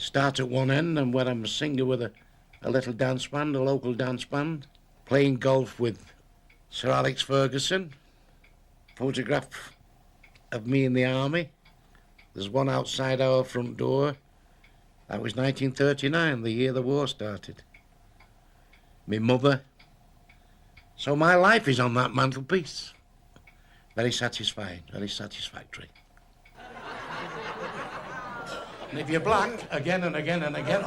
Start at one end, and when I'm a singer with a little dance band, a local dance band, playing golf with Sir Alex Ferguson, photograph of me in the army. There's one outside our front door. That was 1939, the year the war started. My mother. So my life is on that mantelpiece. Very satisfying, very satisfactory. And if you're black, again and again and again.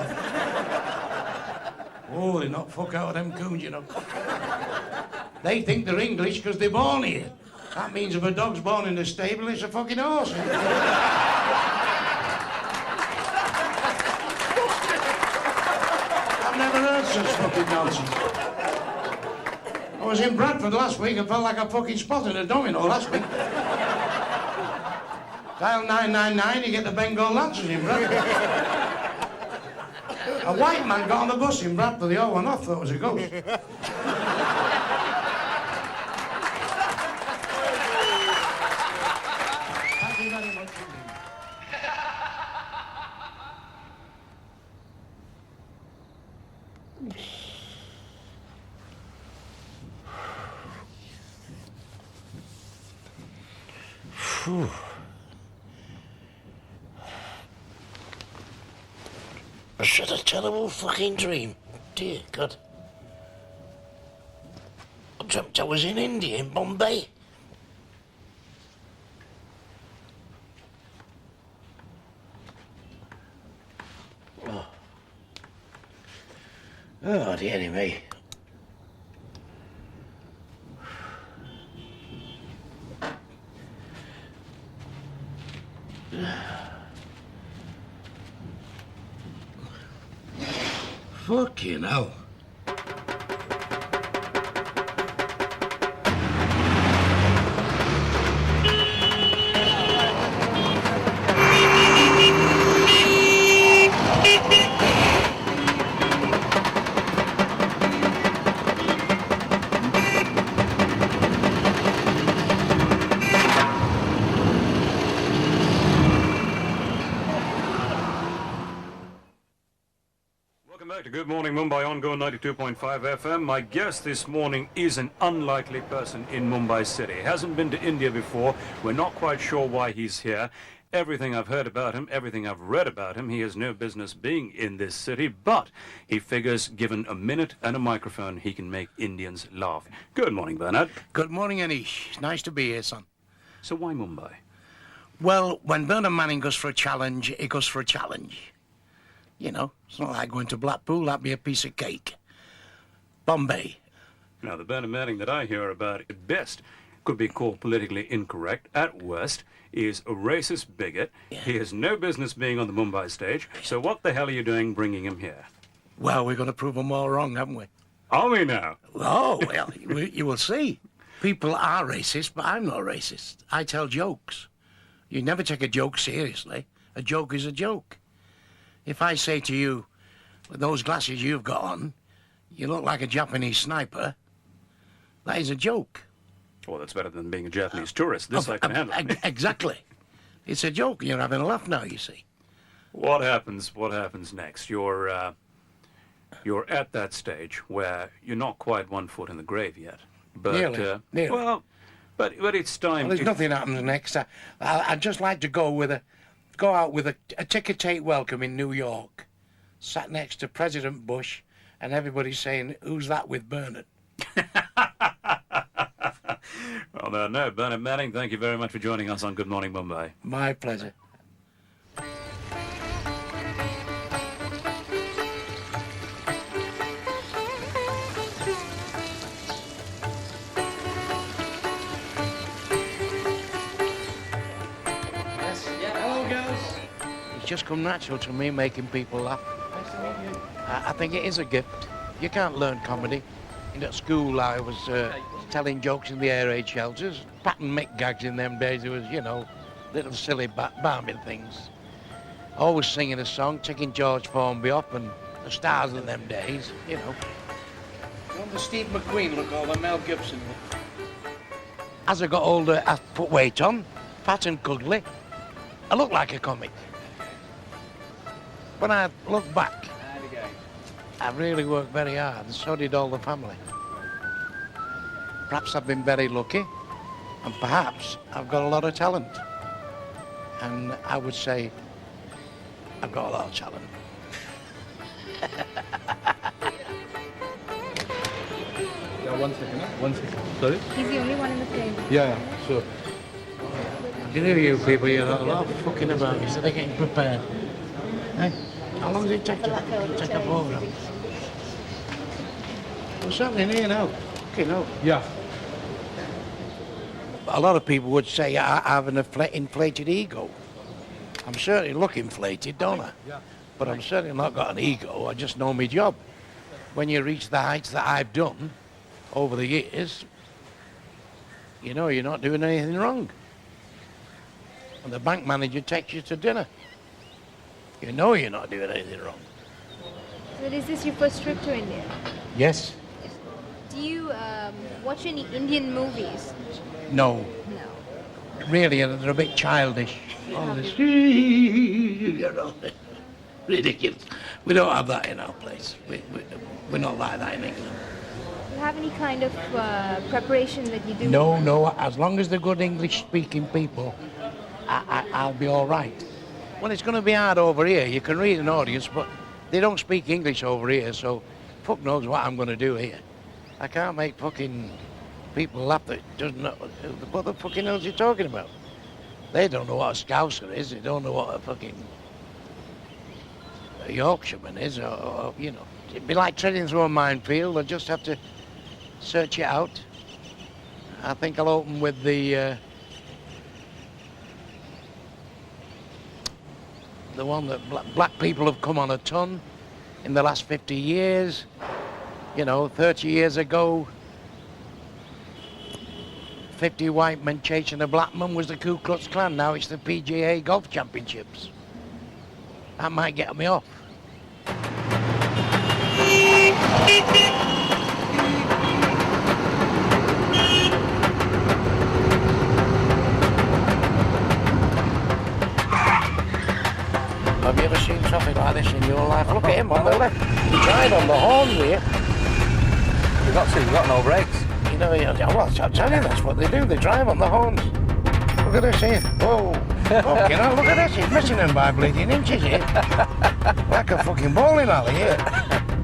Oh, they're not fuck out of them coons, you know. They think they're English because they're born here. That means if a dog's born in a stable, it's a fucking horse. I've never heard such fucking nonsense. I was in Bradford last week and felt like I fucking spotted a domino last week. Dial 999, you get the Bengal Lancers in Bradford. A white man got on the bus in Bradford, they all went off, thought it was a ghost. Thank you very much. Phew. I had a terrible fucking dream. Dear God. I dreamt I was in India, in Bombay. Oh, dearie me. Fucking hell. Good morning, Mumbai on Go 92.5 FM. My guest this morning is an unlikely person in Mumbai city. Hasn't been to India before. We're not quite sure why he's here. Everything I've heard about him, everything I've read about him, he has no business being in this city, but he figures given a minute and a microphone, he can make Indians laugh. Good morning, Bernard. Good morning, Anish. Nice to be here, son. So why Mumbai? Well, when Bernard Manning goes for a challenge, he goes for a challenge. You know, it's not like going to Blackpool, that'd be a piece of cake. Bombay. Now, the Bernard Manning that I hear about at best could be called politically incorrect. At worst, he is a racist bigot. Yeah. He has no business being on the Mumbai stage. So what the hell are you doing bringing him here? Well, we're going to prove them all wrong, haven't we? Are we now? Oh, well, you will see. People are racist, but I'm not racist. I tell jokes. You never take a joke seriously. A joke is a joke. If I say to you, with those glasses you've got on, you look like a Japanese sniper, that is a joke. Well, that's better than being a Japanese tourist. This I can handle. Exactly. It's a joke. You're having a laugh now, you see. What happens next? You're at that stage where you're not quite 1 foot in the grave yet. But, nearly. Well, but it's time. Well, there's nothing happens next. I'd just like to go out with a ticker-tape welcome in New York, sat next to President Bush, and everybody saying, "Who's that with Bernard?" Well, no, Bernard Manning, thank you very much for joining us on Good Morning Mumbai. My pleasure. Just come natural to me, making people laugh. Nice to meet you. I think it is a gift. You can't learn comedy. At school, I was telling jokes in the air raid shelters, patting Mick gags in them days. It was, you know, little silly barming things. Always singing a song, taking George Formby up and the stars of them days, you know. Don't the Steve McQueen look all the Mel Gibson look? As I got older, I put weight on, fat and cuddly. I look like a comic. when I look back, I really worked very hard, and so did all the family. Perhaps I've been very lucky, and perhaps I've got a lot of talent. And I would say I've got a lot of talent. Yeah, 1 second. 1 second. Sorry? He's the only one in the frame. Yeah, sure. You know, you people, you're a lot of fucking about instead of getting prepared. Hey, how long does it take to take a program? What's happening here now? Okay, no. Yeah. A lot of people would say I have an inflated ego. I'm certainly look inflated, don't I? Yeah. But I'm certainly not got an ego. I just know my job. When you reach the heights that I've done over the years, you know you're not doing anything wrong. And the bank manager takes you to dinner. You know you're not doing anything wrong. So is this your first trip to India? Yes? Do you watch any Indian movies? No. No. Really, they're a bit childish. All this, you know, ridiculous. We don't have that in our place. We're not like that in England. Do you have any kind of preparation that you do? No, as long as they're good English-speaking people, I'll be all right. Well, it's going to be hard over here. You can read an audience, but they don't speak English over here, so fuck knows what I'm going to do here. I can't make fucking people laugh that doesn't know what the fucking hell is he talking about. They don't know what a Scouser is. They don't know what a fucking Yorkshireman is, or you know. It'd be like treading through a minefield. I just have to search it out. I think I'll open with the one that black people have come on a ton in the last 50 years. You know, 30 years ago, 50 white men chasing a black man was the Ku Klux Klan. Now it's the PGA Golf Championships. That might get me off. Have you ever seen traffic like this in your life? Look at him on the left. He drive on the horns here. You've got no brakes. You know, well, I'm telling you, that's what they do. They drive on the horns. Look at this here. Whoa. Fucking hell, look at this. He's missing them by bleeding inches here. Like a fucking bowling alley here.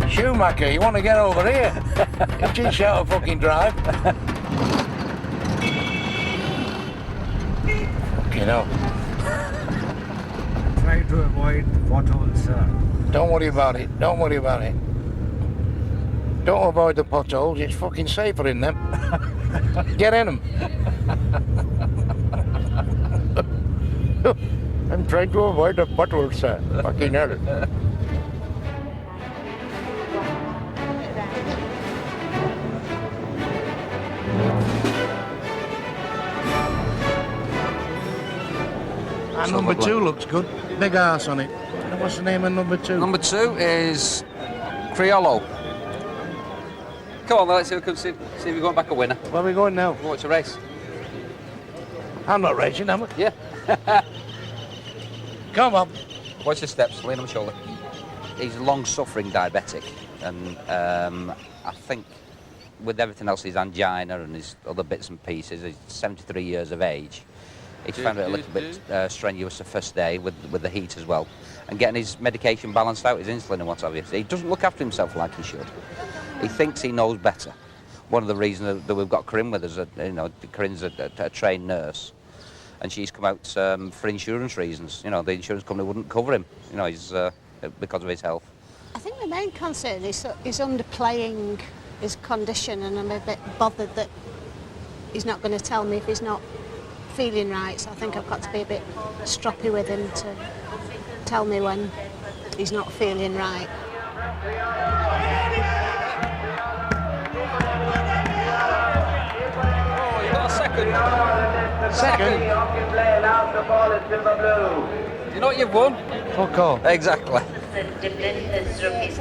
Schumacher, you want to get over here? Inches short of fucking drive. Fucking hell. Try to avoid potholes, sir. Don't worry about it. Don't worry about it. Don't avoid the potholes. It's fucking safer in them. Get in them. I'm trying to avoid the potholes, sir. Fucking hell. And number 2 looks good. Big arse on it. And what's the name of number 2? Number 2 is Criollo. Come on, let's see if we're going back a winner. Where are we going now? Watch a race. I'm not racing, am I? Yeah. Come on. Watch the steps, lean on my shoulder. He's a long-suffering diabetic, and I think with everything else, his angina and his other bits and pieces, he's 73 years of age. He found it a little bit strenuous the first day with the heat as well, and getting his medication balanced out, his insulin and what have you. He doesn't look after himself like he should. He thinks he knows better. One of the reasons that we've got Corinne with us, you know, Corinne's a trained nurse, and she's come out for insurance reasons. You know, the insurance company wouldn't cover him. You know, he's because of his health. I think the main concern is underplaying his condition, and I'm a bit bothered that he's not going to tell me if he's not feeling right. So I think I've got to be a bit stroppy with him to tell me when he's not feeling right. Oh, you got a second. Second. You know what you've won? Fuck off. Exactly. I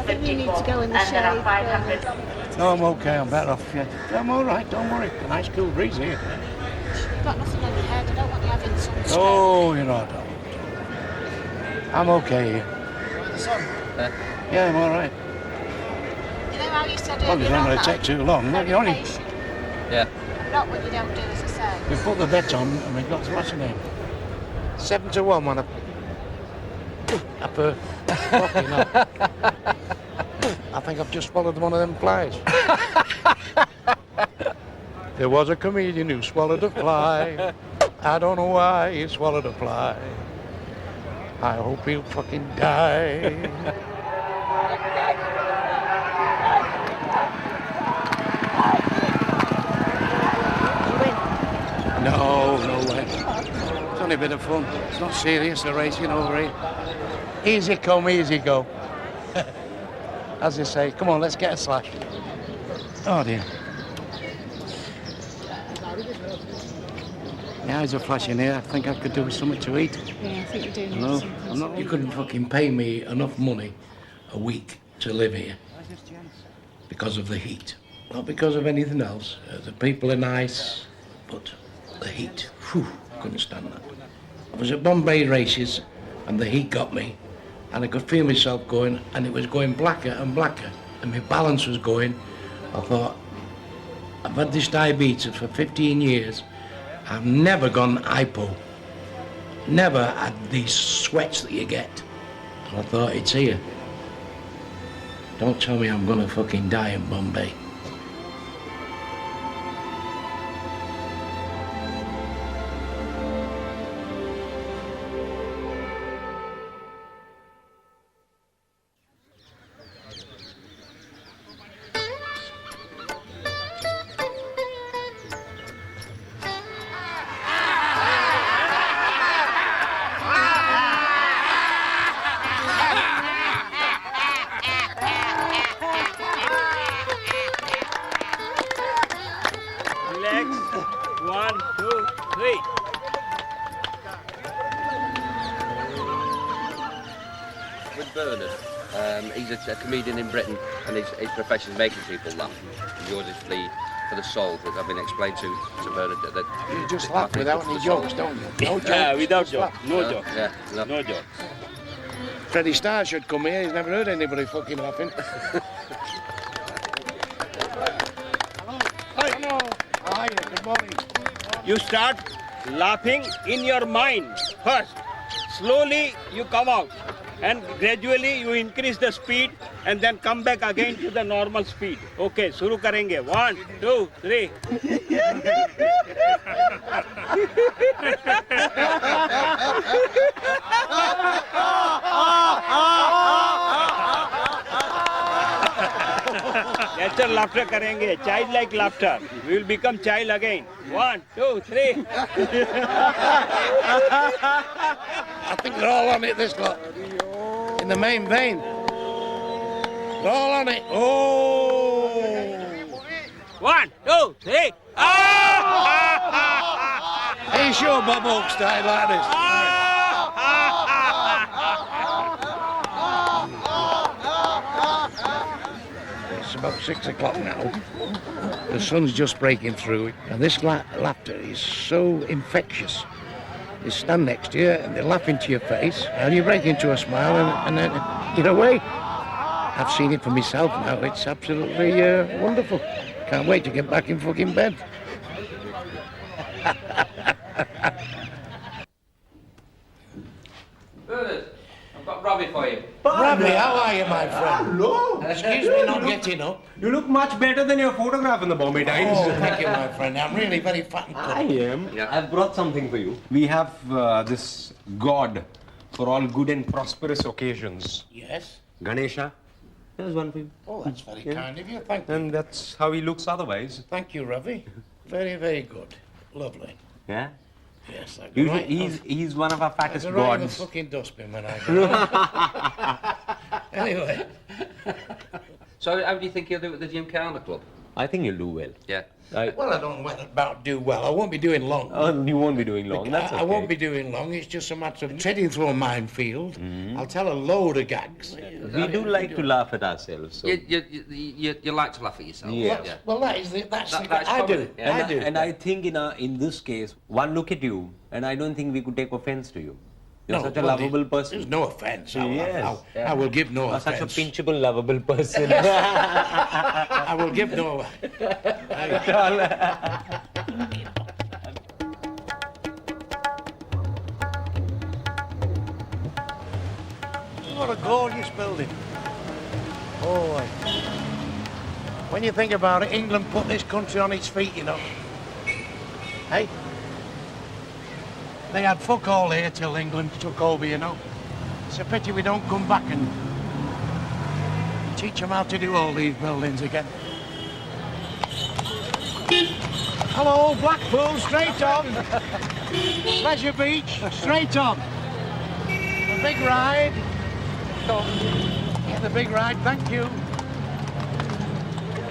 think you need to go in the shade. No, I'm okay. I'm better off. Yeah. I'm all right. Don't worry. A nice cool breeze here. You've got nothing on your head. I don't want you having sunstroke. Oh, you know, I don't. I'm okay here. the sun? Yeah, I'm all right. You know how you said Well, you earlier don't on want to that take too long. I'm You only patient. Yeah. Not what you don't do, as I say. we put the bet on and we got what's the name? 7-1, man. Up fucking hell. I think I've just swallowed one of them flies. There was a comedian who swallowed a fly. I don't know why he swallowed a fly. I hope he'll fucking die. No way. It's only a bit of fun. It's not serious, the racing over here. Easy come, easy go. As they say, come on, let's get a slash. Oh dear. My eyes are flashing here. I think I could do with something to eat. Yeah, I think you do. No, I'm not. You couldn't fucking pay me enough money a week to live here because of the heat. Not because of anything else. The people are nice, but the heat, whew, couldn't stand that. I was at Bombay races and the heat got me and I could feel myself going and it was going blacker and blacker and my balance was going. I thought, I've had this diabetes for 15 years. I've never gone hypo. Never had these sweats that you get. And I thought, it's here. Don't tell me I'm gonna fucking die in Bombay. Relax. 1, 2, 3. With Bernard, he's a comedian in Britain, and his profession is making people laugh. And yours is for the soul, as I've been explained to Bernard. That You just laugh without any jokes, don't you? No jokes. Yeah, without just jokes. laugh. No jokes. Yeah, No jokes. Freddie Starr should come here. He's never heard anybody fucking laughing. Hello. Hi, good morning. You start laughing in your mind first. Slowly you come out. And gradually you increase the speed and then come back again to the normal speed. Okay, shuru karenge. 1, 2, 3. Natural laughter karenge. Childlike laughter. We will become child again. 1, 2, 3. I think they're all on it, this lot. In the main vein. They're all on it. Oh! 1, 2, 3. Are you sure Bob Oakes died like this? It's about 6 o'clock now. The sun's just breaking through, and this laughter is so infectious. They stand next to you and they laugh into your face, and you break into a smile, and then you're away. I've seen it for myself now. It's absolutely wonderful. Can't wait to get back in fucking bed. Bernard, I've got Robbie for you. Robbie, how are you, my friend? Hello. Excuse me not getting up. You look much better than your photograph in the Bombay Times. Oh, thank you, my friend. I'm really very fat and I cut. am. Yeah. I've brought something for you. We have this god for all good and prosperous occasions. Yes? Ganesha. There's one for you. Oh, that's very kind of you. Thank you. And that's how he looks otherwise. Thank you, Ravi. Very, very good. Lovely. Yeah? Yes, I go Usually right. he's one of our I fattest go right in the gods. fucking dustbin when I go. Anyway. So how do you think he'll do at the Gymkhana Club? I think you'll do well. Yeah. Well, I don't know about do well. I won't be doing long. You won't be doing long. That's okay. I won't be doing long. It's just a matter of treading through a minefield. I'll tell a load of gags. We do like to laugh at ourselves. So. You like to laugh at yourself. Yeah. Well, that's That's I do. probably- yeah. I do. And I think in this case, one look at you, and I don't think we could take offense to you. You're such a lovable person. There's no offence. Yes. I will give no You're such a offence. pinchable, lovable person. I will give no. What a gorgeous building. Boy. When you think about it, England put this country on its feet, you know. Hey? They had fuck all here till England took over, you know. It's a pity we don't come back and teach them how to do all these buildings again. Hello, Blackpool, straight on. Pleasure Beach, straight on. The big ride. Yeah, the big ride, thank you.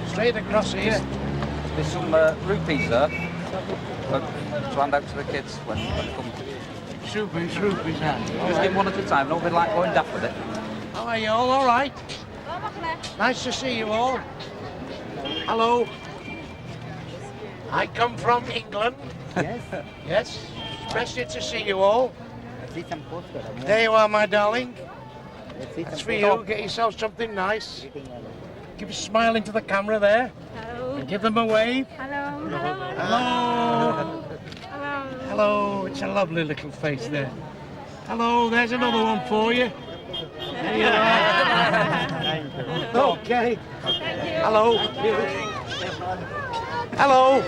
Straight across here. There's some rupees there. Look, to hand out to the kids when they come. Rupees, yeah. Just give them one at a time, don't be like going daft with it. How are you all right? Nice to see you all. Hello. I come from England. Yes. Yes. Pleasure to see you all. See some postcard. There you are, my darling. Let's see That's some for you. Get yourself something nice. Give a smile into the camera there. Hello. And give them a wave. Hello. Hello. Hello. It's a lovely little face there. Hello. There's another one for you. There you are. Okay. Hello. Hello.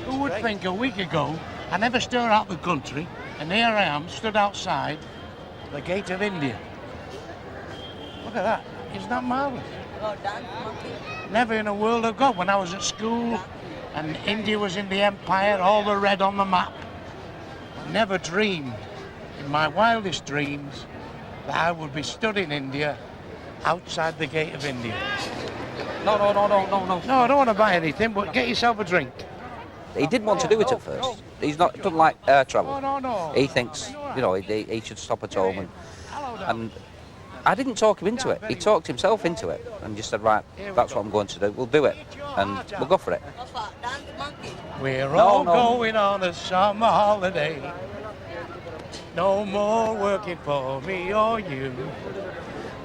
Who would think a week ago I never stir out the country, and here I am, stood outside the gate of India. Look at that. Isn't that marvellous? Never in a world of God. When I was at school and India was in the empire, all the red on the map, never dreamed in my wildest dreams that I would be stood in India outside the gate of India. No. No, I don't want to buy anything, but get yourself a drink. He did want to do it at first. He's not doesn't like air travel. No. He thinks, you know, he should stop at home and I didn't talk him into it. He talked himself into it and just said, right, that's what I'm going to do. We'll do it and we'll go for it. We're all going on a summer holiday. No more working for me or you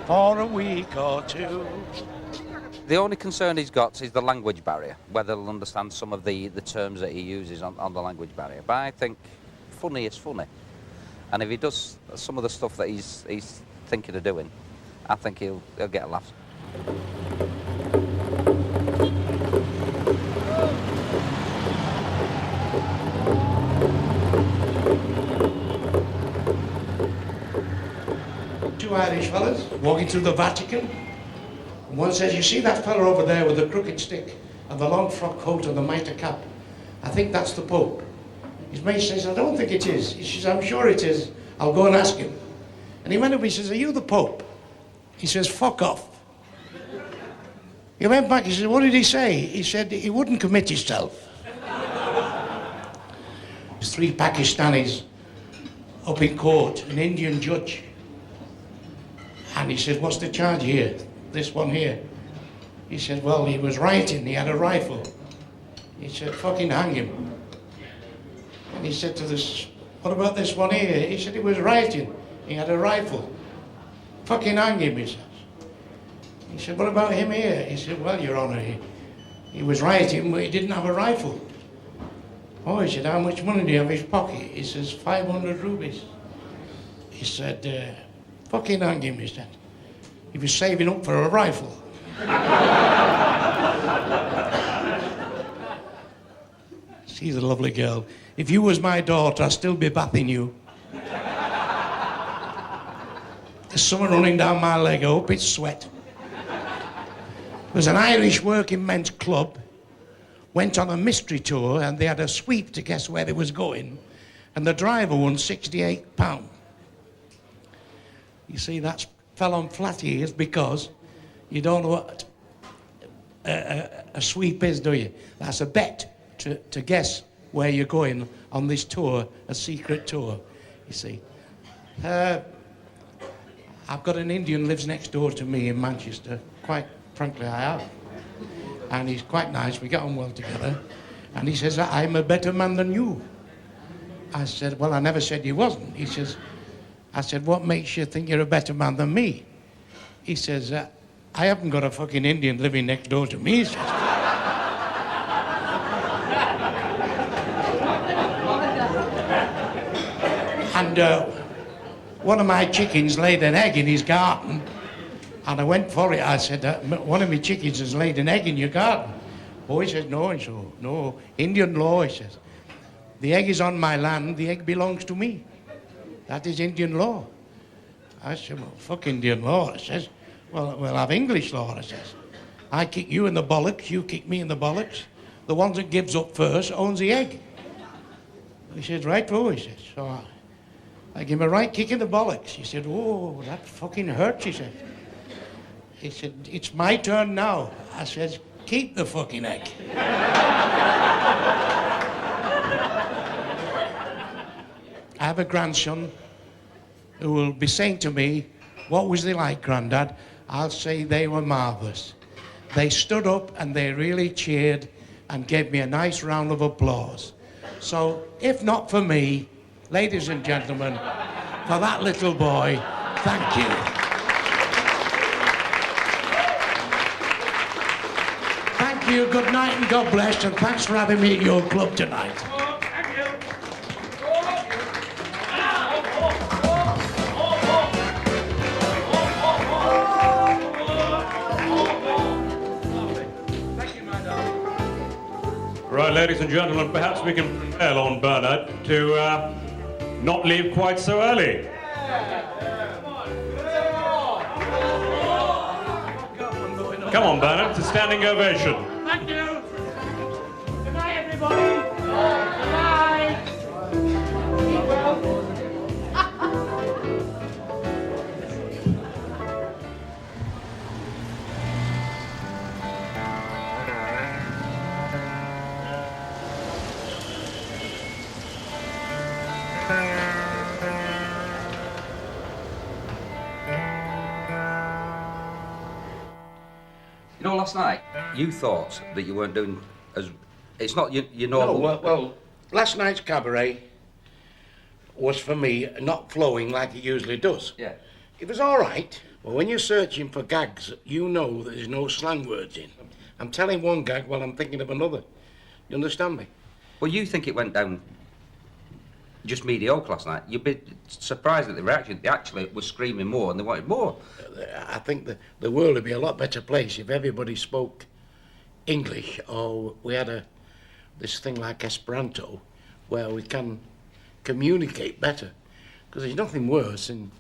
for a week or two. The only concern he's got is the language barrier, whether he'll understand some of the terms that he uses on the language barrier. But I think funny is funny. And if he does some of the stuff that he's thinking of doing, I think he'll get a laugh. Two Irish fellas walking through the Vatican. And one says, you see that fella over there with the crooked stick and the long frock coat and the mitre cap? I think that's the Pope. His mate says, I don't think it is. He says, I'm sure it is. I'll go and ask him. And he went up, he says, are you the Pope? He says, fuck off. He went back, he said, what did he say? He said, he wouldn't commit himself. There's three Pakistanis up in court, an Indian judge. And he said, what's the charge here? This one here. He said, well, he was rioting, he had a rifle. He said, fucking hang him. And he said to this, what about this one here? He said, he was rioting, he had a rifle. Fucking hang him, he says. He said, what about him here? He said, well, Your Honour, he was rioting, but he didn't have a rifle. Oh, he said, how much money do you have in his pocket? He says, 500 rupees. He said, fucking hang him, he said. He was saving up for a rifle. She's a lovely girl. If you was my daughter, I'd still be bathing you. There's someone running down my leg, I hope it's sweat. There's an Irish working men's club, went on a mystery tour and they had a sweep to guess where they was going, and the driver won £68. You see, that's fell on flat ears because you don't know what a sweep is, do you? That's a bet to guess where you're going on this tour, a secret tour, you see. I've got an Indian lives next door to me in Manchester. Quite frankly, I have. And he's quite nice. We get on well together. And he says, I'm a better man than you. I said, well, I never said you wasn't. He says, I said, what makes you think you're a better man than me? He says, I haven't got a fucking Indian living next door to me, he says. And one of my chickens laid an egg in his garden, and I went for it. I said, one of my chickens has laid an egg in your garden. Oh, he says, no, no, Indian law, he says. The egg is on my land, the egg belongs to me. That is Indian law. I said, well, fuck Indian law, I says. Well, we'll have English law, I says. I kick you in the bollocks, you kick me in the bollocks. The one that gives up first owns the egg. He says, right, oh, he says. So I give him a right kick in the bollocks. He said, oh, that fucking hurts, he said. He said, it's my turn now. I says, keep the fucking egg. I have a grandson who will be saying to me, what was they like, Grandad? I'll say they were marvellous. They stood up and they really cheered and gave me a nice round of applause. So, if not for me, ladies and gentlemen, for that little boy, thank you. Thank you, good night and God bless, and thanks for having me at your club tonight. Right, ladies and gentlemen, perhaps we can prevail on Bernard to not leave quite so early. Come on, Bernard, it's a standing ovation. Thank you. Good night, everybody. Good night. You know, last night you thought that you weren't doing as. It's not your normal. No, well, last night's cabaret was for me not flowing like it usually does. Yeah. It was all right. But when you're searching for gags, you know there's no slang words in. I'm telling one gag while I'm thinking of another. You understand me? Well, you think it went down just mediocre last night. You'd be surprised at the reaction. They actually were screaming more and they wanted more. I think the world would be a lot better place if everybody spoke English, or we had this thing like Esperanto where we can communicate better. Because there's nothing worse than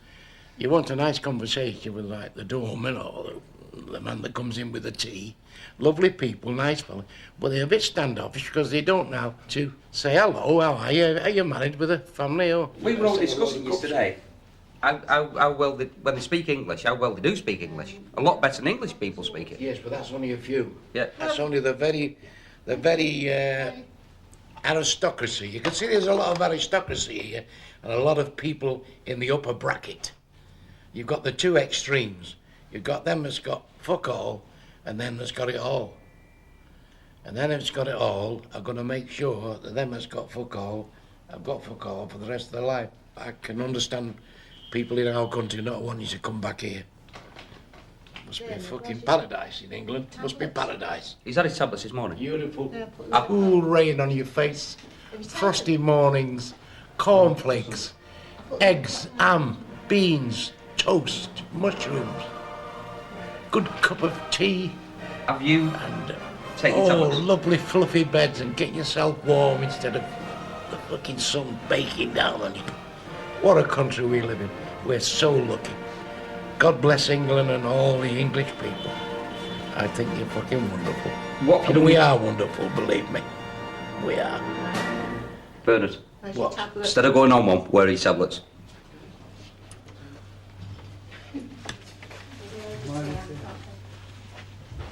you want a nice conversation with like the doorman or the man that comes in with the tea. Lovely people, nice fellow, but they're a bit standoffish because they don't know how to say hello, how are you? Are you married with a family? Or We were all discussing yesterday how well when they speak English, how well they do speak English. A lot better than English people speak it. Yes, but that's only a few. Yeah. That's only the very aristocracy. You can see there's a lot of aristocracy here and a lot of people in the upper bracket. You've got the two extremes. You've got them that's got fuck all and them that's got it all. And then if it's got it all, I'm going to make sure that them that's got fuck all have got fuck all for the rest of their life. I can understand people in our country not wanting to come back here. Must be fucking paradise in England. Must be paradise. He's had his tablets this morning. Beautiful. Cool rain on your face, frosty mornings, cornflakes, eggs, ham, beans, toast, mushrooms, good cup of tea. Have you and taken tablets? Lovely fluffy beds and get yourself warm instead of the fucking sun baking down on you. What a country we live in. We're so lucky. God bless England and all the English people. I think you're fucking wonderful. And we are wonderful, believe me. We are. Bernard, What? instead of going on one, where are your tablets?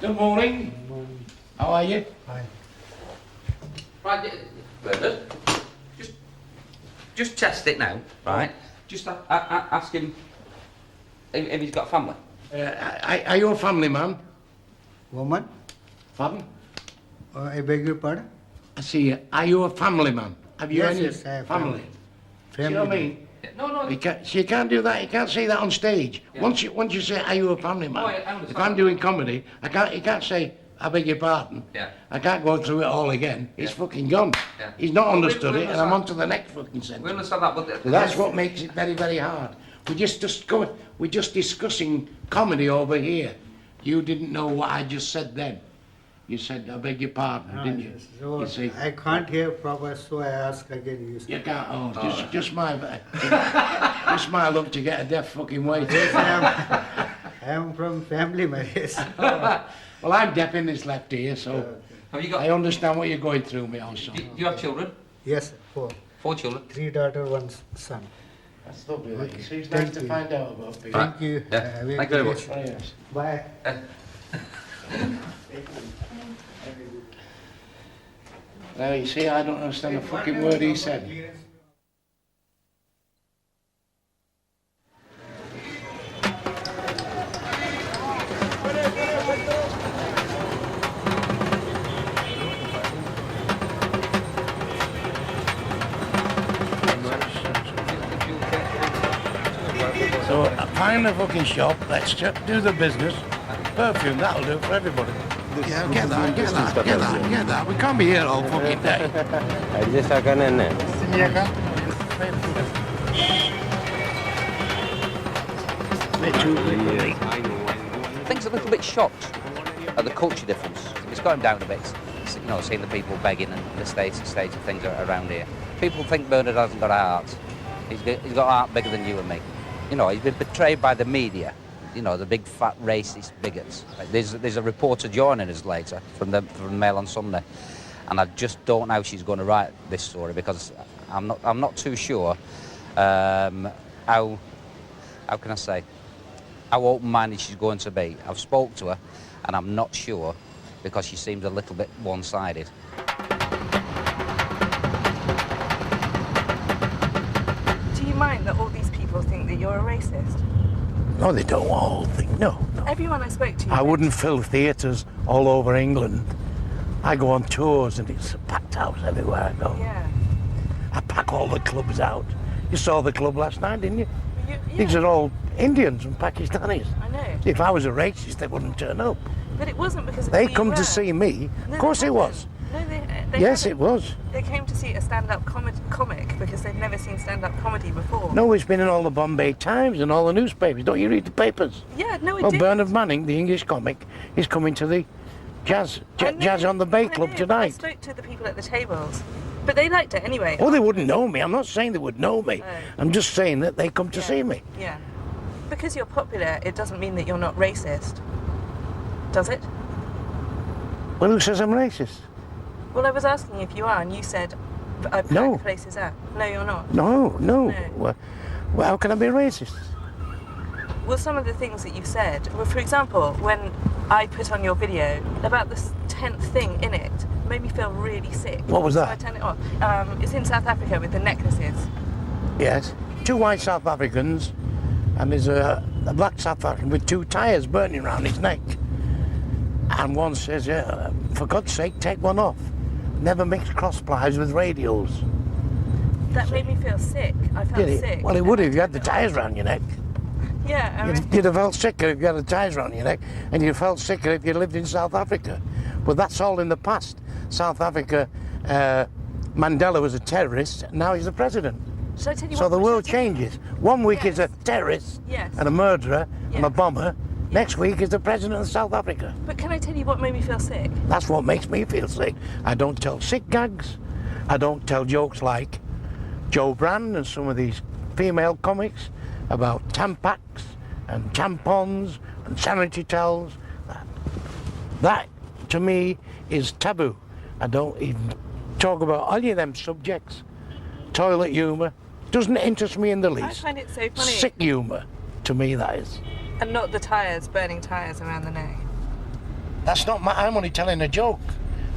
Good morning. How are you? Right, Bernard, just test it now, right? Just ask him if he's got a family. Are you a family man? Woman? Pardon? I beg your pardon? I see you. Are you a family man? Have you Yes, any yes, I have family? See what I Family. mean? No. You can't do that. You can't say that on stage. Yeah. Once you say, "Are you a family man?" I understand. If I'm doing comedy, you can't say, "I beg your pardon." Yeah. I can't go through it all again. It's Yeah. fucking gone. Yeah. He's not Well, we understood it, and I'm understand. on to the next fucking We sentence. understand that, but So that's what makes it very, very hard. We're just discussing comedy over here. You didn't know what I just said then. You said, "I beg your pardon," didn't you? So You see, I can't hear proper, so I ask again. You you say. can't. Oh, just my luck to get a deaf fucking way. I am from family marriage. Well, I'm deaf in this left ear, so have you got? I understand what you're going through, me also. Do you have children? Yes, 4. 4 children. 3 daughters, 1 son. That's lovely. Okay. It's nice Thank to you. find out about people. Thank you. Yeah. Have a Thank you very great much. Oh, yes. Bye. Now, you see, I don't understand a fucking word he said. So, find a fucking shop, let's do the business. Perfume, that'll do for everybody. Yeah, get that. We can't be here all fucking day. Adjust akan ana. Bit too quick for me. I think he's a little bit shocked at the culture difference. It's got him down a bit, you know, seeing the people begging and the state of things around here. People think Bernard hasn't got heart. He's got heart bigger than you and me. You know, he's been betrayed by the media. You know, the big fat racist bigots. There's a reporter joining us later from Mail on Sunday, and I just don't know how she's going to write this story because I'm not too sure how can I say, how open-minded she's going to be. I've spoke to her, and I'm not sure because she seems a little bit one-sided. Do you mind that all these people think that you're a racist? No, they don't all think, no. Everyone I spoke to... I wouldn't fill theatres all over England. I go on tours and it's a packed house everywhere I go. Yeah. I pack all the clubs out. You saw the club last night, didn't you? Yeah. These are all Indians and Pakistanis. I know. If I was a racist, they wouldn't turn up. But it wasn't because of They who you come were. to see me. No, Of course they it was. haven't. No, they Yes, haven't. it was. They came to see a stand-up comic because they've never seen stand-up comedy before. No, it's been in all the Bombay Times and all the newspapers. Don't you read the papers? Yeah, no, it Well, didn't. Bernard Manning, the English comic, is coming to the Jazz on the Bay I Club know, tonight. I spoke to the people at the tables, but they liked it anyway. Oh, they wouldn't know me. I'm not saying they would know me. Oh. I'm just saying that they come to Yeah. see me. Yeah. Because you're popular, it doesn't mean that you're not racist. Does it? Well, who says I'm racist? Well, I was asking if you are, and you said, I pack No. places out. No, you're not. No. No. Well, how can I be racist? Well, some of the things that you said, well, for example, when I put on your video, about the 10th thing in it made me feel really sick. What was So that? I turned it off. It's in South Africa with the necklaces. Yes. 2 white South Africans, and there's a black South African with 2 tyres burning around his neck. And one says, for God's sake, take one off. Never mix cross plies with radials. That made me feel sick. I felt Did it? sick. Well, it and would I if you had turned the it off. tyres around your neck. Yeah, I reckon. You'd have felt sicker if you had the tyres around your neck, and you felt sicker if you lived in South Africa. But that's all in the past. South Africa, Mandela was a terrorist, now he's the president. Should I tell you So what? the should I world tell you? changes. One week is a Yes. terrorist Yes. and a murderer and a Yes. bomber. Next week is the president of South Africa. But can I tell you what made me feel sick? That's what makes me feel sick. I don't tell sick gags. I don't tell jokes like Joe Brand and some of these female comics about Tampax and tampons and sanitary towels. That, to me, is taboo. I don't even talk about any of them subjects. Toilet humour doesn't interest me in the I least. find it so funny. Sick humour, to me, that is. And not the tyres, burning tyres around the neck. That's not my. I'm only telling a joke.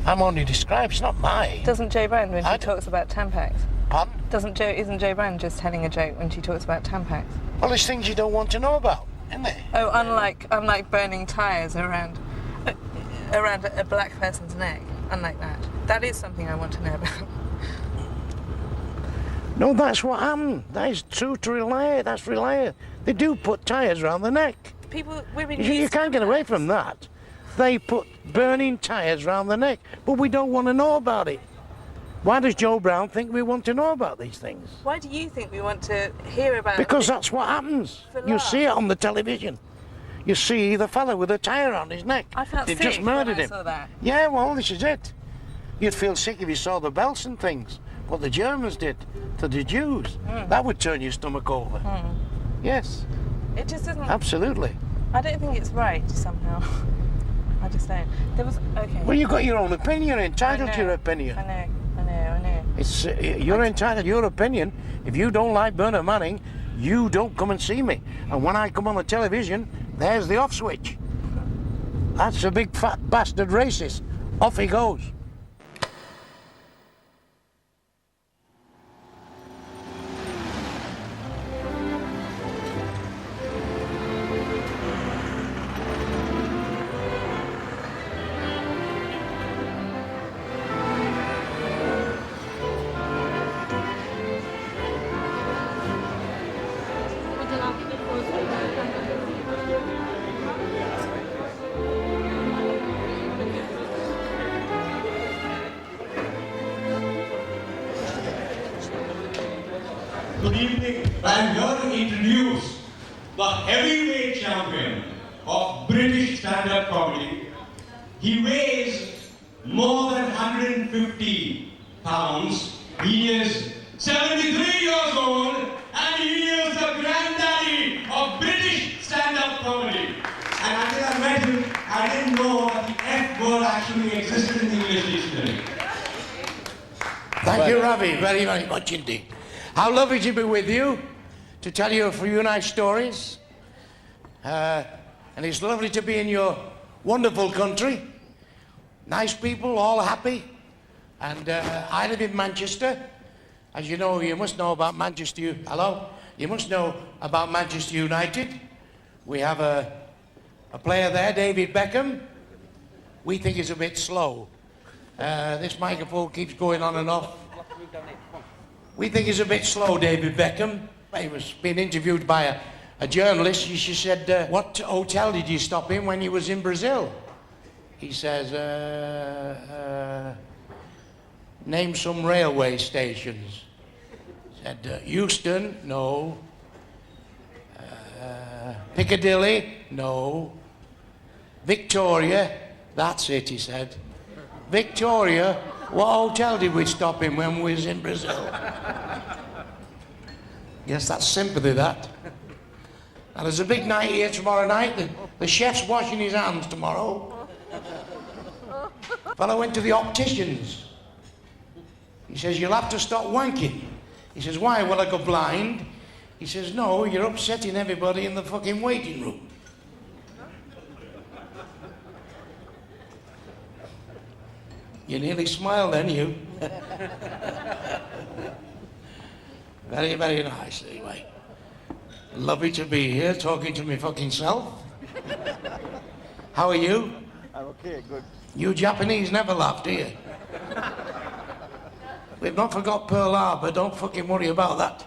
I'm only describing. It's not mine. Doesn't Joe Brand when I she d- talks about Tampax? Pardon? Isn't Joe Brand just telling a joke when she talks about Tampax? Well, there's things you don't want to know about, isn't there? Oh, unlike burning tyres around a black person's neck. Unlike that. That is something I want to know about. No, that's what happened. That is true to Relaya. That's Relaya. They do put tyres around the neck. Women You can't get away from that. They put burning tyres around the neck, but we don't want to know about it. Why does Joe Brown think we want to know about these things? Why do you think we want to hear about Because that's what happens. You see it on the television. You see the fella with a tyre around his neck. I felt They've sick just murdered when I him. saw that. Yeah, well, this is it. You'd feel sick if you saw the belts and things, what the Germans did to the Jews. That would turn your stomach over. Yes. It just doesn't... Absolutely. I don't think it's right, somehow. I just don't. There was... Okay. Well, you've got your own opinion. You're entitled to your opinion. I know. It's you're entitled to your opinion. If you don't like Bernard Manning, you don't come and see me. And when I come on the television, there's the off switch. That's a big fat bastard racist. Off he goes. Good evening. I'm here to introduce the heavyweight champion of British stand-up comedy. He weighs more than 150 pounds. He is 73 years old and he is the granddaddy of British stand-up comedy. And until I met him, I didn't know that the F word actually existed in the English dictionary. Thank you, Ravi, very, very much indeed. How lovely to be with you, to tell you a few nice stories. And it's lovely to be in your wonderful country. Nice people, all happy. And I live in Manchester. As you know, you must know about Manchester. Hello? You must know about Manchester United. We have a player there, David Beckham. We think he's a bit slow. This microphone keeps going on and off. We think he's a bit slow, David Beckham. He was being interviewed by a journalist. She said, what hotel did you stop in when you was in Brazil? He says, name some railway stations. Said, Euston, no. Piccadilly, no. Victoria, that's it, he said. Victoria, what hotel did we stop in when we was in Brazil? Yes, that's sympathy, that. And there's a big night here tomorrow night. The chef's washing his hands tomorrow. Fellow went to the opticians. He says, you'll have to stop wanking. He says, why? Will I go blind? He says, no, you're upsetting everybody in the fucking waiting room. You nearly smiled then, you. Very, very nice, anyway. Lovely to be here, talking to me fucking self. How are you? I'm okay, good. You Japanese never laugh, do you? We've not forgot Pearl Harbor, don't fucking worry about that.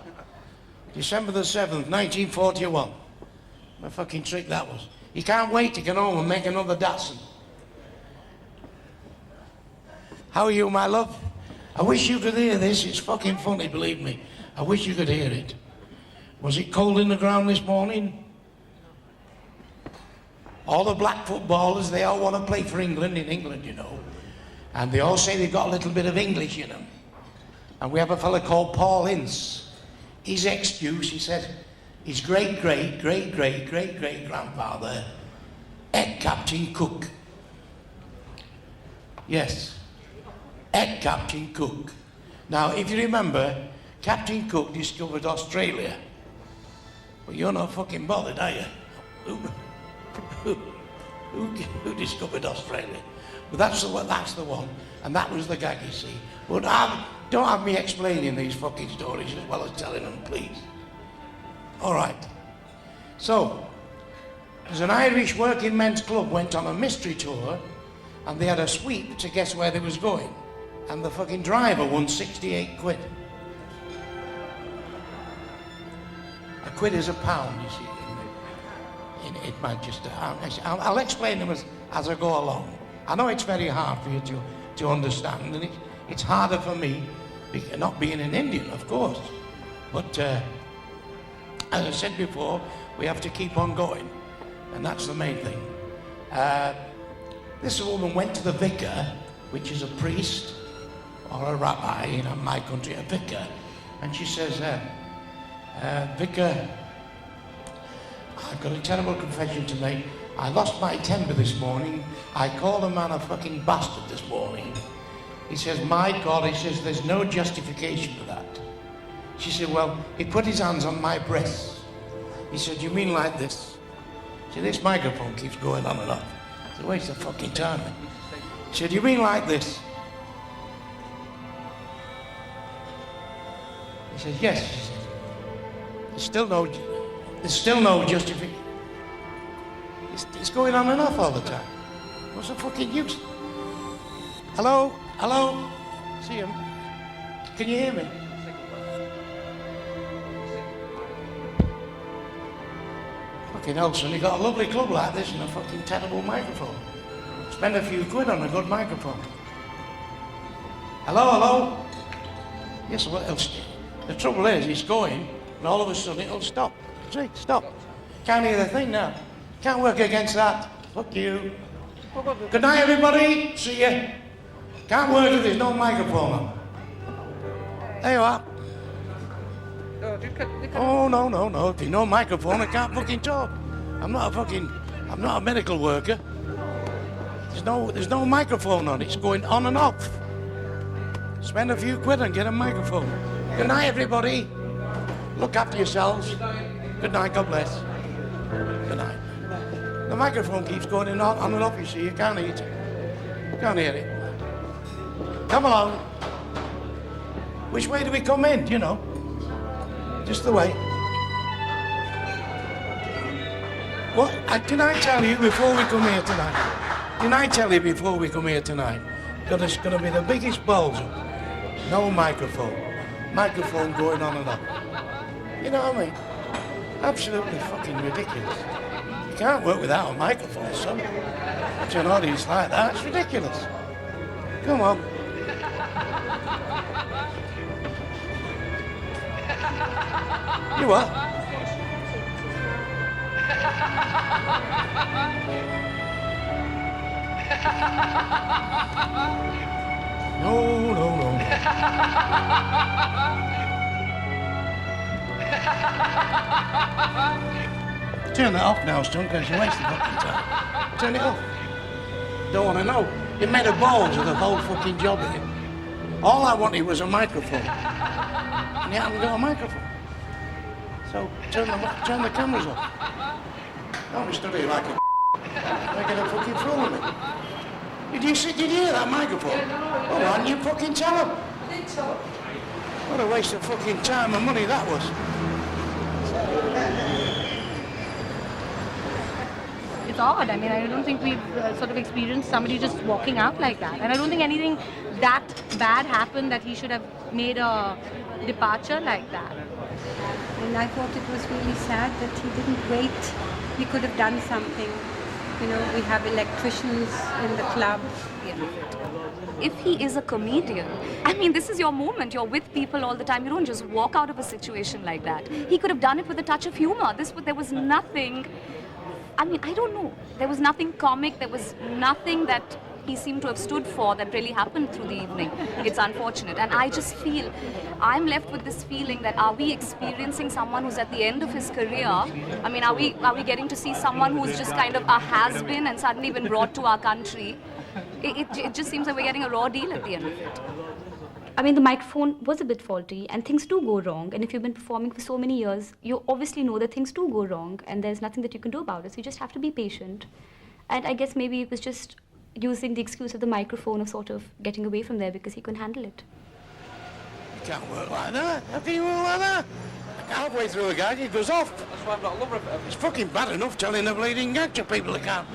December the 7th, 1941. What a fucking trick that was. You can't wait to get home and make another Datsun. How are you, my love? I wish you could hear this. It's fucking funny, believe me. I wish you could hear it. Was it cold in the ground this morning? All the black footballers, they all want to play for England, in England, you know. And they all say they've got a little bit of English in them. And we have a fella called Paul Ince. His excuse, he said, his great-great-great-great-great-grandfather ate Captain Cook. Yes, ate Captain Cook. Now, if you remember, Captain Cook discovered Australia. But you're not fucking bothered, are you? Who discovered Australia? But that's the one, and that was the gag, you see. But don't have me explaining these fucking stories as well as telling them, please. All right. So, there's an Irish working men's club went on a mystery tour, and they had a sweep to guess where they was going. And the fucking driver won 68 quid. a quid is a pound, you see, in Manchester. I'll explain them as I go along. I know it's very hard for you to understand, and it's harder for me, not being an Indian, of course. But as I said before, we have to keep on going, and that's the main thing. This woman went to the vicar, which is a priest or a rabbi in my country, a vicar, and she says, Vicar, I've got a terrible confession to make. I lost my temper this morning. I called a man a fucking bastard this morning. He says, my God, he says, there's no justification for that. She said, well, he put his hands on my breasts. He said, you mean like this? See, this microphone keeps going on and off. It's a waste of fucking time. She said, you mean like this? He said, yes. She said, there's still no justification. It's going on and off all the time. What's the fucking use? Hello? Hello? See him? Can you hear me? Fucking hell, son, you got a lovely club like this and a fucking terrible microphone. Spend a few quid on a good microphone. Hello, hello? Yes, well, the trouble is, it's going, and all of a sudden it'll stop. See, stop. Can't hear the thing now. Can't work against that. Fuck you. Good night, everybody. See ya. Can't work if there's no microphone on. There you are. Oh, no. If there's no microphone, I can't fucking talk. I'm not a medical worker. There's no microphone on. It's going on and off. Spend a few quid and get a microphone. Good night, everybody. Look after yourselves. Good night, God bless. Good night. The microphone keeps going on and off, you see. You can't hear it. You can't hear it. Come along. Which way do we come in, you know? Just the way. What? Did I tell you before we come here tonight? Didn't I tell you before we come here tonight that it's going to be the biggest balls up? No microphone. Microphone going on and off. You know what I mean? Absolutely fucking ridiculous. You can't work without a microphone, son. To an audience like that, it's ridiculous. Come on. You what? No. Turn that off now, son, because you're wasting fucking time. Turn it off. Don't want to know. You made a balls of the whole fucking job here. All I wanted was a microphone. And you haven't got a microphone. So turn the cameras off. Don't be stood here like a making a fucking fool of me. Did you hear that microphone? Oh, why didn't you fucking tell him? I didn't tell him. What a waste of fucking time and money that was. It's odd. I mean, I don't think we've sort of experienced somebody just walking out like that. And I don't think anything that bad happened that he should have made a departure like that. And I thought it was really sad that he didn't wait. He could have done something. You know, we have electricians in the club. If he is a comedian, I mean, this is your moment. You're with people all the time. You don't just walk out of a situation like that. He could have done it with a touch of humor. There was nothing, I mean, I don't know. There was nothing comic. There was nothing that he seemed to have stood for that really happened through the evening. It's unfortunate. And I just feel, I'm left with this feeling that are we experiencing someone who's at the end of his career? I mean, are we getting to see someone who's just kind of a has-been and suddenly been brought to our country? It just seems like we're getting a raw deal at the end of it. I mean, the microphone was a bit faulty and things do go wrong. And if you've been performing for so many years, you obviously know that things do go wrong and there's nothing that you can do about it. So you just have to be patient. And I guess maybe it was just using the excuse of the microphone of sort of getting away from there because he couldn't handle it. You can't work like that. How can you work like that? Halfway through a gag, it goes off. That's why I'm not a lover of it. It's fucking bad enough telling a bleeding gag to people that can't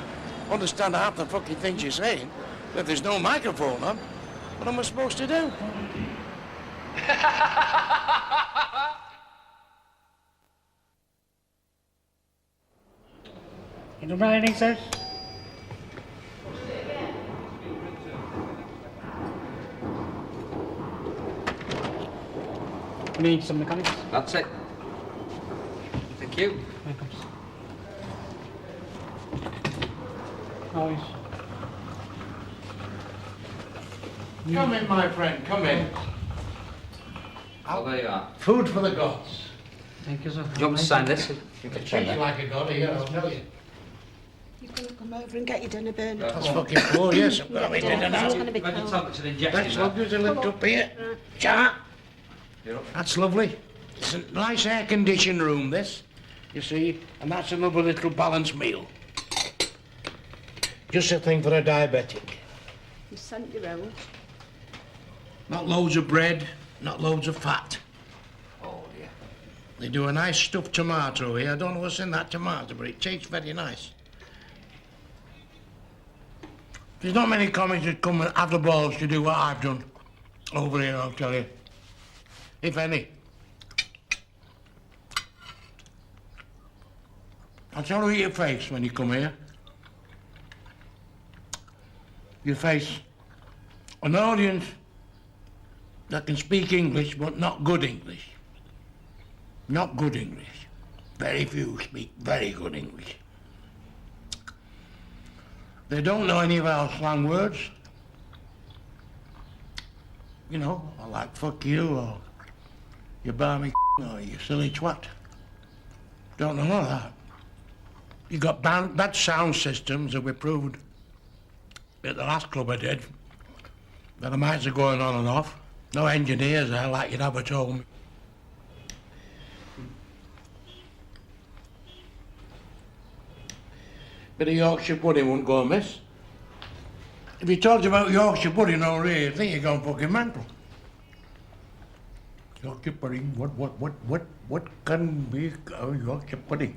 understand half the fucking things you're saying. But if there's no microphone on, what am I supposed to do? Good morning, sir. Need some mechanics? That's it. Thank you. Welcome. Nice. Come in, my friend, come in. Oh, there you are. Food for the gods. Thank you, sir. Do you want me to sign this? You can Treat sign you that. like a god here, I'll tell you. You're going to come over and get your dinner, Bernard. That's fucking poor, yes. I've got me dinner now. It's going to be Imagine cold. Thomas an injection. Thanks, love. There's a lift up here. Chat. That's lovely. It's a nice air-conditioned room, this, you see, and that's another little balanced meal. Just a thing for a diabetic. You sent your own. Not loads of bread, not loads of fat. Oh, yeah. They do a nice stuffed tomato here. I don't know what's in that tomato, but it tastes very nice. There's not many comics that come and have the balls to do what I've done over here, I'll tell you. If any. I'll tell you your face when you come here. You face an audience that can speak English, but not good English. Not good English. Very few speak very good English. They don't know any of our slang words. You know, like fuck you, or you barmy or you silly twat. Don't know all that. You got bad sound systems that we proved at the last club I did. That the mics are going on and off. No engineers there like you'd ever told me. Bit of Yorkshire pudding wouldn't go amiss. If you talked about Yorkshire pudding over here, you'd think you're going fucking mental. Yorkshire pudding, what can be Yorkshire pudding?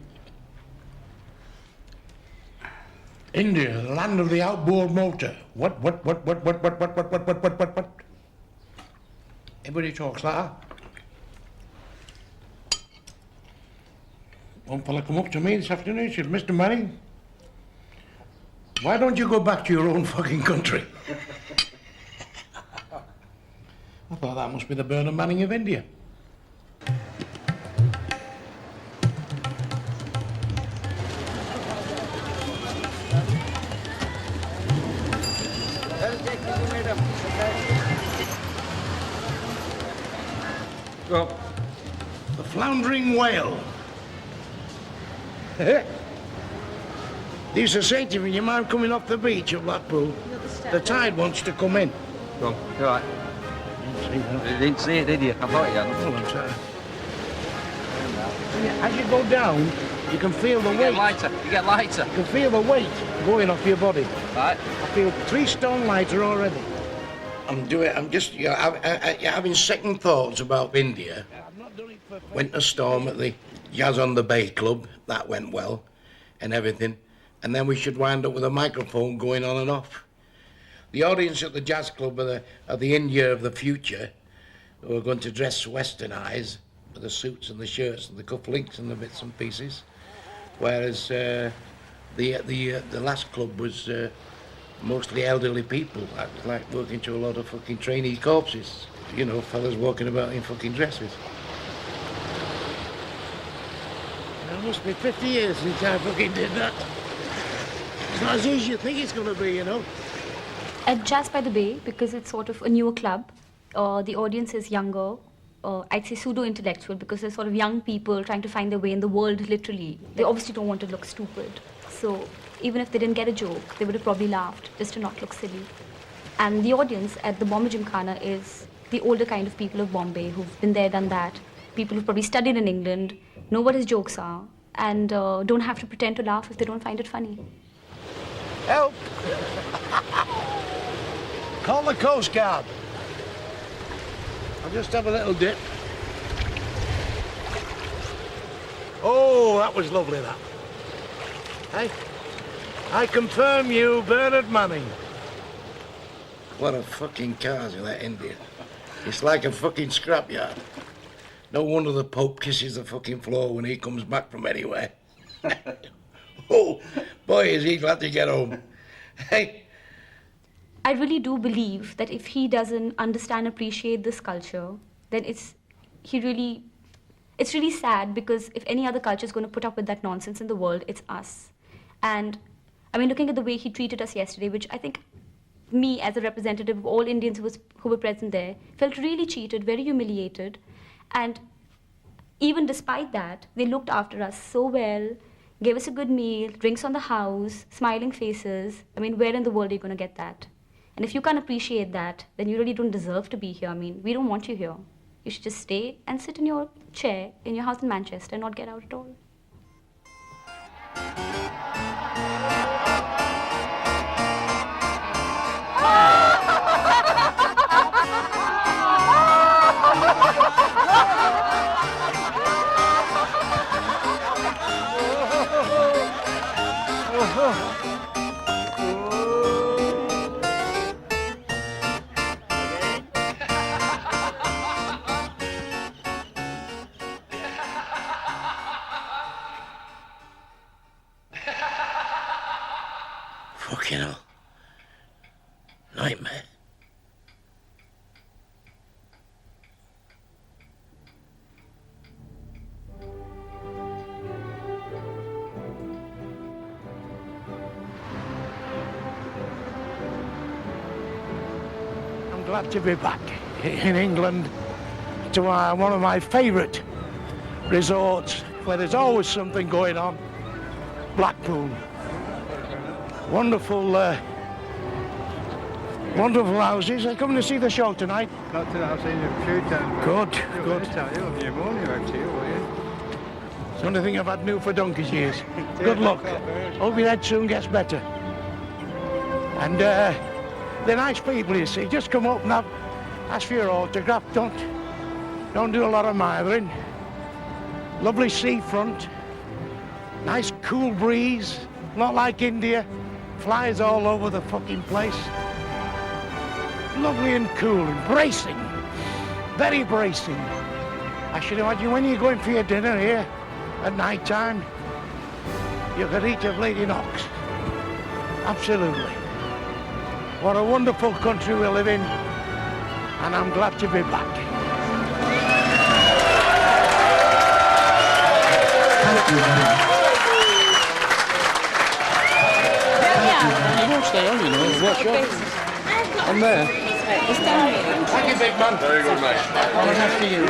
India, the land of the outboard motor. What? Everybody talks like that. One fella come up to me this afternoon, said, Mr. Manning, why don't you go back to your own fucking country? I thought that must be the Bernard Manning of India. Go. The floundering whale. They used to say to me, you mind coming off the beach of Blackpool? The tide wants to come in. Go. You all right? You didn't see it, did you? I thought you had. Hold on, sir. As you go down, you can feel the weight. Get lighter. You get lighter. You can feel the weight going off your body. Right. I feel 3 stone lighter already. I'm just having second thoughts about India. Went to Storm at the Jazz on the Bay Club. That went well and everything. And then we should wind up with a microphone going on and off. The audience at the Jazz Club are the India of the future, who are going to dress westernised with the suits and the shirts and the cufflinks and the bits and pieces. Whereas the last club was mostly elderly people, like working to a lot of fucking trainee corpses. You know, fellas walking about in fucking dresses. It must be 50 years since I fucking did that. It's not as easy as you think it's going to be, you know. At Jazz by the Bay, because it's sort of a newer club, the audience is younger, I'd say pseudo-intellectual, because they're sort of young people trying to find their way in the world, literally. They obviously don't want to look stupid. So even if they didn't get a joke, they would have probably laughed, just to not look silly. And the audience at the Bombay Gymkhana is the older kind of people of Bombay who've been there, done that. People who've probably studied in England, know what his jokes are, and don't have to pretend to laugh if they don't find it funny. Help! Call the Coast Guard. I'll just have a little dip. Oh, that was lovely, that. Hey, I confirm you, Bernard Manning. What a fucking cars in that India. It's like a fucking scrapyard. No wonder the Pope kisses the fucking floor when he comes back from anywhere. Oh, boy, is he glad to get home. Hey. I really do believe that if he doesn't understand, appreciate this culture, then it's really sad, because if any other culture is going to put up with that nonsense in the world, it's us. And I mean, looking at the way he treated us yesterday, which I think me as a representative of all Indians who were present there, felt really cheated, very humiliated. And even despite that, they looked after us so well, gave us a good meal, drinks on the house, smiling faces. I mean, where in the world are you going to get that? And if you can't appreciate that, then you really don't deserve to be here. I mean, we don't want you here. You should just stay and sit in your chair in your house in Manchester and not get out at all. Fucking hell. Nightmare. I'm glad to be back in England to one of my favourite resorts where there's always something going on, Blackpool. Wonderful, wonderful houses. Are you coming to see the show tonight? Not tonight, I've seen you a few times. Good, good. You'll have pneumonia out here, will you? It's the only thing I've had new for donkey's years. Good luck. Hope your head soon gets better. And they're nice people, you see. Just come up and ask for your autograph. Don't do a lot of mithering. Lovely seafront. Nice cool breeze. Not like India. Flies all over the fucking place. Lovely and cool and bracing. Very bracing. I should imagine when you're going for your dinner here at night time, you could eat of Lady Knox. Absolutely. What a wonderful country we live in, and I'm glad to be back. Thank you. You won't stay on, you know. Watch out. I'm there. Thank you, big man. Very good, mate. One after you.